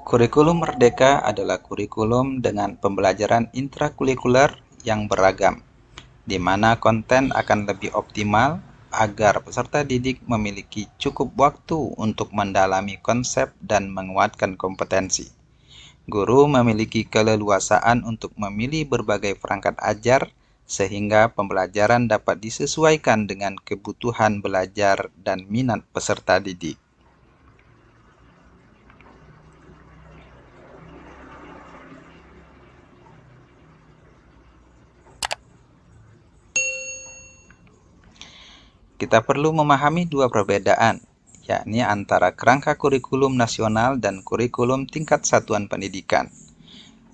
Kurikulum Merdeka adalah kurikulum dengan pembelajaran intrakurikuler yang beragam, di mana konten akan lebih optimal agar peserta didik memiliki cukup waktu untuk mendalami konsep dan menguatkan kompetensi. Guru memiliki keleluasaan untuk memilih berbagai perangkat ajar sehingga pembelajaran dapat disesuaikan dengan kebutuhan belajar dan minat peserta didik. Kita perlu memahami dua perbedaan, yakni antara kerangka kurikulum nasional dan kurikulum tingkat satuan pendidikan.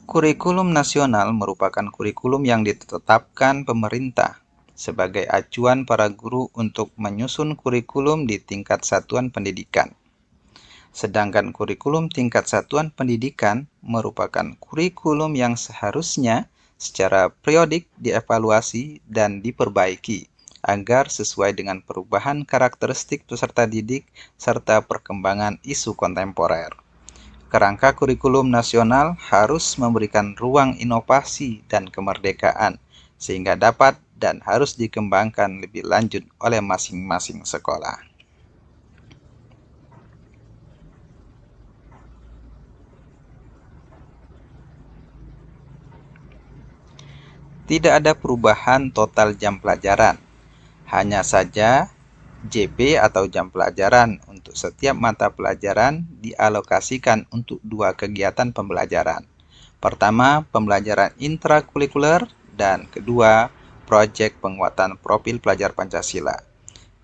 Kurikulum nasional merupakan kurikulum yang ditetapkan pemerintah sebagai acuan para guru untuk menyusun kurikulum di tingkat satuan pendidikan. Sedangkan kurikulum tingkat satuan pendidikan merupakan kurikulum yang seharusnya secara periodik dievaluasi dan diperbaiki agar sesuai dengan perubahan karakteristik peserta didik serta perkembangan isu kontemporer. Kerangka kurikulum nasional harus memberikan ruang inovasi dan kemerdekaan, sehingga dapat dan harus dikembangkan lebih lanjut oleh masing-masing sekolah. Tidak ada perubahan total jam pelajaran, hanya saja JP atau jam pelajaran untuk setiap mata pelajaran dialokasikan untuk dua kegiatan pembelajaran. Pertama, pembelajaran intrakurikuler, dan kedua, proyek penguatan profil pelajar Pancasila.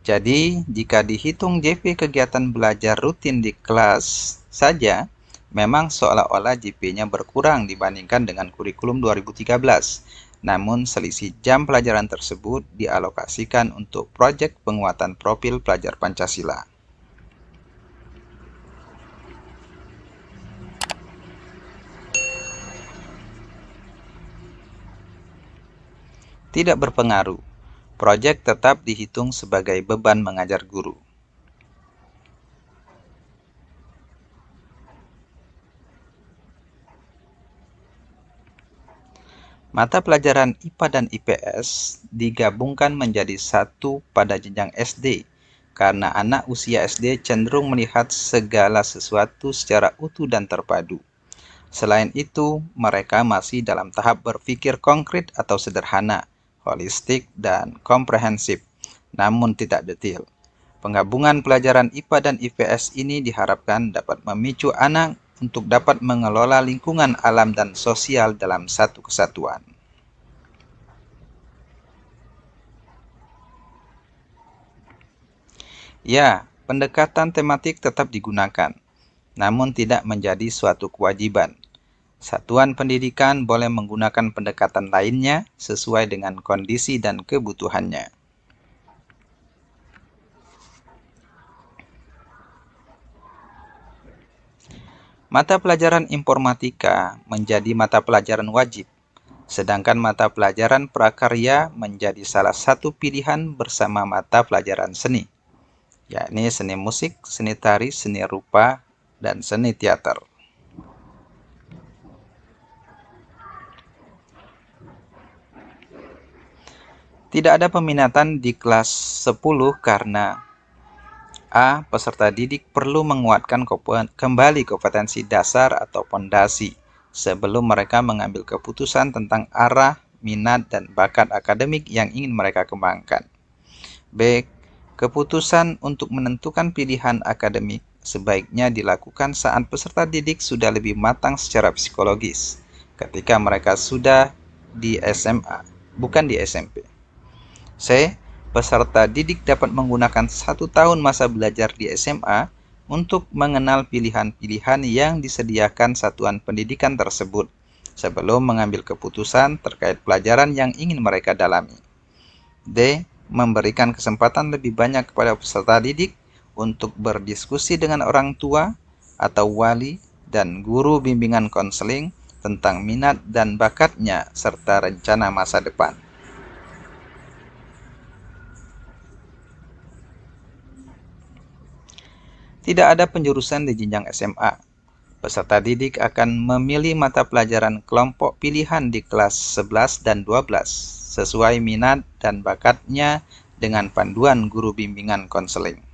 Jadi, jika dihitung JP kegiatan belajar rutin di kelas saja, memang seolah-olah JP-nya berkurang dibandingkan dengan kurikulum 2013. Namun, selisih jam pelajaran tersebut dialokasikan untuk proyek penguatan profil pelajar Pancasila. Tidak berpengaruh. Proyek tetap dihitung sebagai beban mengajar guru. Mata pelajaran IPA dan IPS digabungkan menjadi satu pada jenjang SD, karena anak usia SD cenderung melihat segala sesuatu secara utuh dan terpadu. Selain itu, mereka masih dalam tahap berpikir konkret atau sederhana, holistik, dan komprehensif, namun tidak detail. Penggabungan pelajaran IPA dan IPS ini diharapkan dapat memicu anak untuk dapat mengelola lingkungan alam dan sosial dalam satu kesatuan. Ya, pendekatan tematik tetap digunakan, namun tidak menjadi suatu kewajiban. Satuan pendidikan boleh menggunakan pendekatan lainnya sesuai dengan kondisi dan kebutuhannya. Mata pelajaran informatika menjadi mata pelajaran wajib, sedangkan mata pelajaran prakarya menjadi salah satu pilihan bersama mata pelajaran seni, yakni seni musik, seni tari, seni rupa, dan seni teater. Tidak ada peminatan di kelas 10 karena A. Peserta didik perlu menguatkan kembali kompetensi dasar atau pondasi sebelum mereka mengambil keputusan tentang arah, minat, dan bakat akademik yang ingin mereka kembangkan. B. Keputusan untuk menentukan pilihan akademik sebaiknya dilakukan saat peserta didik sudah lebih matang secara psikologis, ketika mereka sudah di SMA, bukan di SMP. C. Peserta didik dapat menggunakan 1 tahun masa belajar di SMA untuk mengenal pilihan-pilihan yang disediakan satuan pendidikan tersebut sebelum mengambil keputusan terkait pelajaran yang ingin mereka dalami. D. Memberikan kesempatan lebih banyak kepada peserta didik untuk berdiskusi dengan orang tua atau wali dan guru bimbingan konseling tentang minat dan bakatnya serta rencana masa depan. Tidak ada penjurusan di jenjang SMA. Peserta didik akan memilih mata pelajaran kelompok pilihan di kelas 11 dan 12 sesuai minat dan bakatnya dengan panduan guru bimbingan konseling.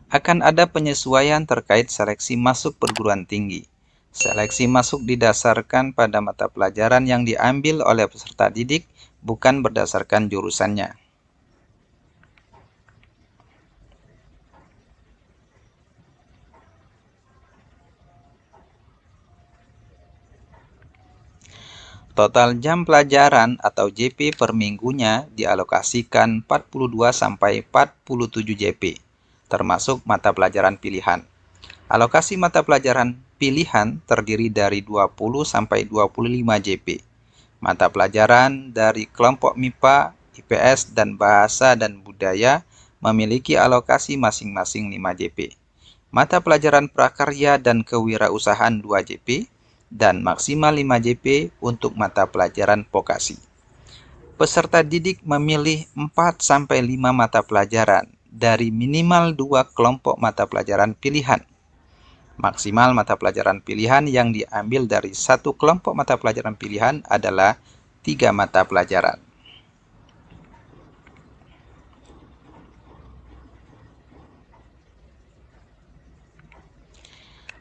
Akan ada penyesuaian terkait seleksi masuk perguruan tinggi. Seleksi masuk didasarkan pada mata pelajaran yang diambil oleh peserta didik, bukan berdasarkan jurusannya. Total jam pelajaran atau JP per minggunya dialokasikan 42 sampai 47 JP, termasuk mata pelajaran pilihan. Alokasi mata pelajaran pilihan terdiri dari 20 sampai 25 JP. Mata pelajaran dari kelompok MIPA, IPS, dan Bahasa dan Budaya memiliki alokasi masing-masing 5 JP. Mata pelajaran prakarya dan kewirausahaan 2 JP, dan maksimal 5 JP untuk mata pelajaran vokasi. Peserta didik memilih 4 sampai 5 mata pelajaran dari minimal 2 kelompok mata pelajaran pilihan. Maksimal mata pelajaran pilihan yang diambil dari satu kelompok mata pelajaran pilihan adalah 3 mata pelajaran.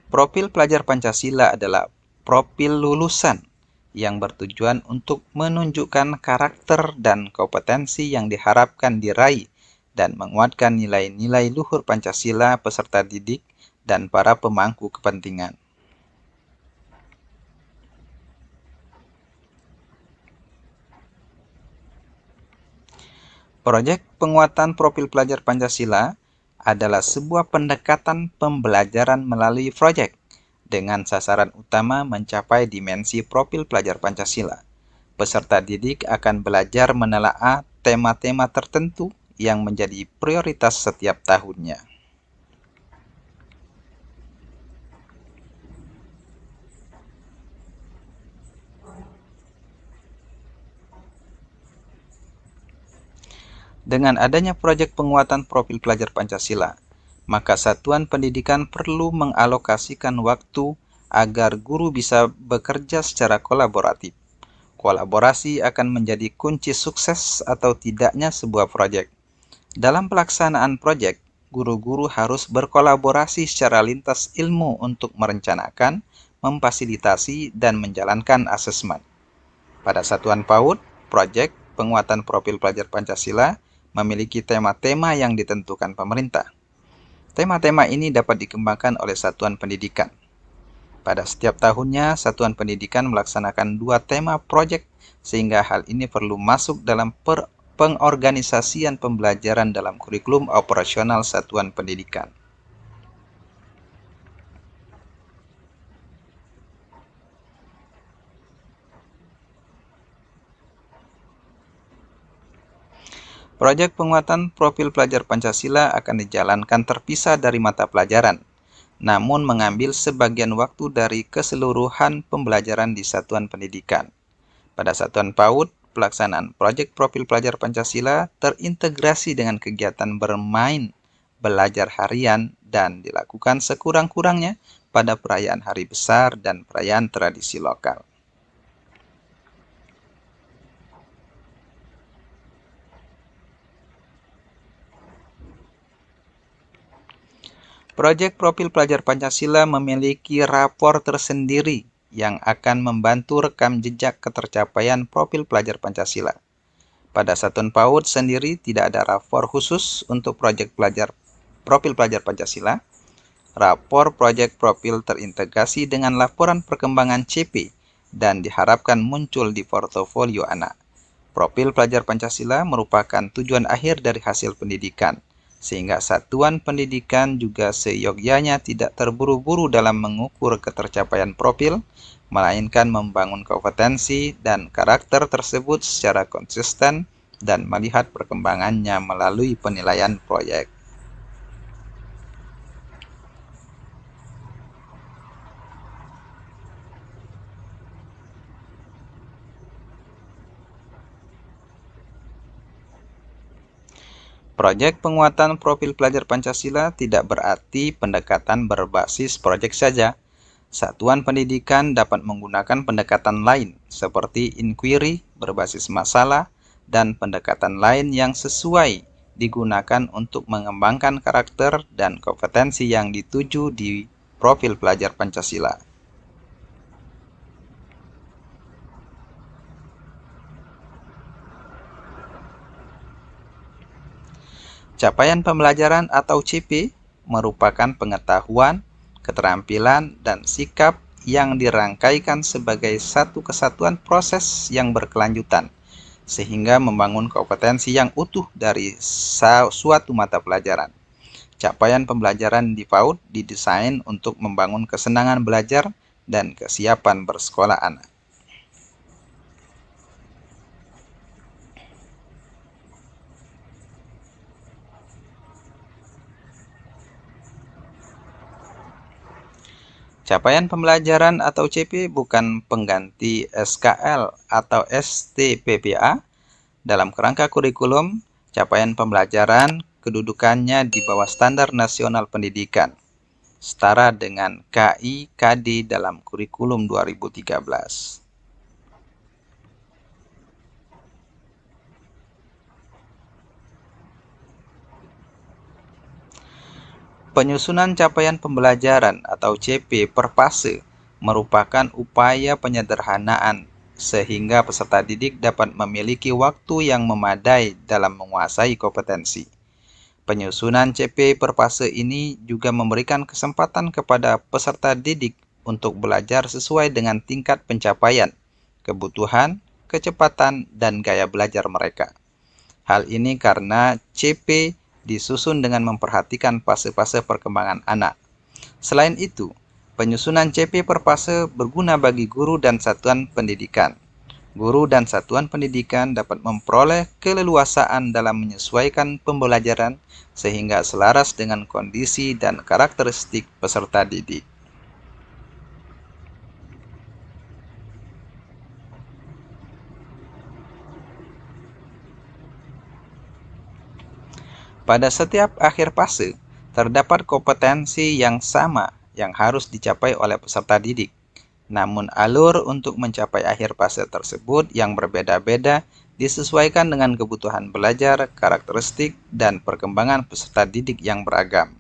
Profil pelajar Pancasila adalah profil lulusan yang bertujuan untuk menunjukkan karakter dan kompetensi yang diharapkan diraih dan menguatkan nilai-nilai luhur Pancasila peserta didik dan para pemangku kepentingan. Proyek penguatan profil pelajar Pancasila adalah sebuah pendekatan pembelajaran melalui proyek dengan sasaran utama mencapai dimensi profil pelajar Pancasila. Peserta didik akan belajar menelaah tema-tema tertentu yang menjadi prioritas setiap tahunnya. Dengan adanya proyek penguatan profil pelajar Pancasila, maka satuan pendidikan perlu mengalokasikan waktu agar guru bisa bekerja secara kolaboratif. Kolaborasi akan menjadi kunci sukses atau tidaknya sebuah proyek. Dalam pelaksanaan proyek, guru-guru harus berkolaborasi secara lintas ilmu untuk merencanakan, memfasilitasi, dan menjalankan asesmen. Pada satuan PAUD, proyek penguatan profil pelajar Pancasila memiliki tema-tema yang ditentukan pemerintah. Tema-tema ini dapat dikembangkan oleh satuan pendidikan. Pada setiap tahunnya, satuan pendidikan melaksanakan 2 tema proyek, sehingga hal ini perlu masuk dalam pengorganisasian pembelajaran dalam kurikulum operasional satuan pendidikan. Proyek penguatan profil pelajar Pancasila akan dijalankan terpisah dari mata pelajaran, namun mengambil sebagian waktu dari keseluruhan pembelajaran di satuan pendidikan. Pada satuan PAUD, pelaksanaan proyek profil pelajar Pancasila terintegrasi dengan kegiatan bermain, belajar harian, dan dilakukan sekurang-kurangnya pada perayaan hari besar dan perayaan tradisi lokal. Proyek profil pelajar Pancasila memiliki rapor tersendiri yang akan membantu rekam jejak ketercapaian profil pelajar Pancasila. Pada satuan PAUD sendiri tidak ada rapor khusus untuk proyek profil pelajar Pancasila. Rapor proyek profil terintegrasi dengan laporan perkembangan CP dan diharapkan muncul di portofolio anak. Profil pelajar Pancasila merupakan tujuan akhir dari hasil pendidikan, sehingga satuan pendidikan juga seyogyanya tidak terburu-buru dalam mengukur ketercapaian profil, melainkan membangun kompetensi dan karakter tersebut secara konsisten dan melihat perkembangannya melalui penilaian proyek. Proyek penguatan profil pelajar Pancasila tidak berarti pendekatan berbasis proyek saja. Satuan pendidikan dapat menggunakan pendekatan lain seperti inquiry berbasis masalah dan pendekatan lain yang sesuai digunakan untuk mengembangkan karakter dan kompetensi yang dituju di profil pelajar Pancasila. Capaian pembelajaran atau CP merupakan pengetahuan, keterampilan, dan sikap yang dirangkaikan sebagai satu kesatuan proses yang berkelanjutan, sehingga membangun kompetensi yang utuh dari suatu mata pelajaran. Capaian pembelajaran di PAUD didesain untuk membangun kesenangan belajar dan kesiapan bersekolah anak. Capaian pembelajaran atau CP bukan pengganti SKL atau STPPA. Dalam kerangka kurikulum, capaian pembelajaran kedudukannya di bawah Standar Nasional Pendidikan, setara dengan KI/KD dalam kurikulum 2013. Penyusunan capaian pembelajaran atau CP per fase merupakan upaya penyederhanaan sehingga peserta didik dapat memiliki waktu yang memadai dalam menguasai kompetensi. Penyusunan CP per fase ini juga memberikan kesempatan kepada peserta didik untuk belajar sesuai dengan tingkat pencapaian, kebutuhan, kecepatan, dan gaya belajar mereka. Hal ini karena CP disusun dengan memperhatikan fase-fase perkembangan anak. Selain itu, penyusunan CP per fase berguna bagi guru dan satuan pendidikan. Guru dan satuan pendidikan dapat memperoleh keleluasaan dalam menyesuaikan pembelajaran sehingga selaras dengan kondisi dan karakteristik peserta didik. Pada setiap akhir fase, terdapat kompetensi yang sama yang harus dicapai oleh peserta didik. Namun alur untuk mencapai akhir fase tersebut yang berbeda-beda disesuaikan dengan kebutuhan belajar, karakteristik, dan perkembangan peserta didik yang beragam.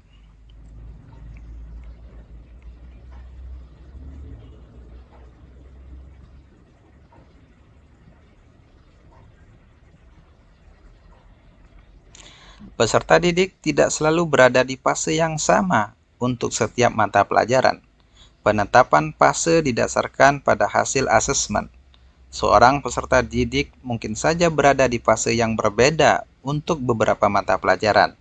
Peserta didik tidak selalu berada di fase yang sama untuk setiap mata pelajaran. Penetapan fase didasarkan pada hasil asesmen. Seorang peserta didik mungkin saja berada di fase yang berbeda untuk beberapa mata pelajaran.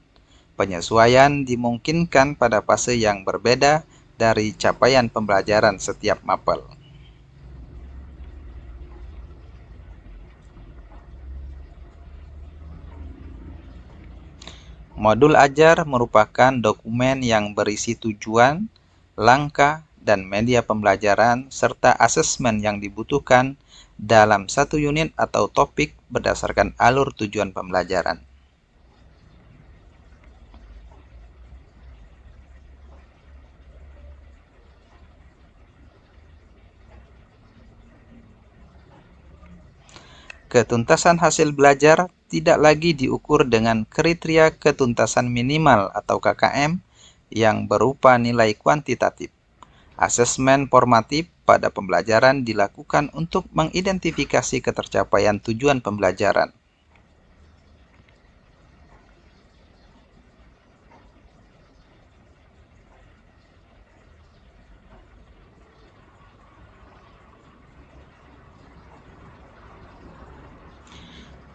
Penyesuaian dimungkinkan pada fase yang berbeda dari capaian pembelajaran setiap mapel. Modul ajar merupakan dokumen yang berisi tujuan, langkah, dan media pembelajaran serta asesmen yang dibutuhkan dalam satu unit atau topik berdasarkan alur tujuan pembelajaran. Ketuntasan hasil belajar tidak lagi diukur dengan kriteria ketuntasan minimal atau KKM yang berupa nilai kuantitatif. Asesmen formatif pada pembelajaran dilakukan untuk mengidentifikasi ketercapaian tujuan pembelajaran.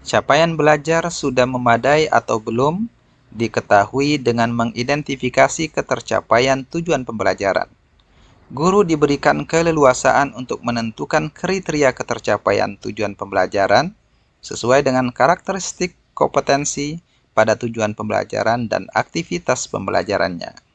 Capaian belajar sudah memadai atau belum diketahui dengan mengidentifikasi ketercapaian tujuan pembelajaran. Guru diberikan keleluasaan untuk menentukan kriteria ketercapaian tujuan pembelajaran sesuai dengan karakteristik kompetensi pada tujuan pembelajaran dan aktivitas pembelajarannya.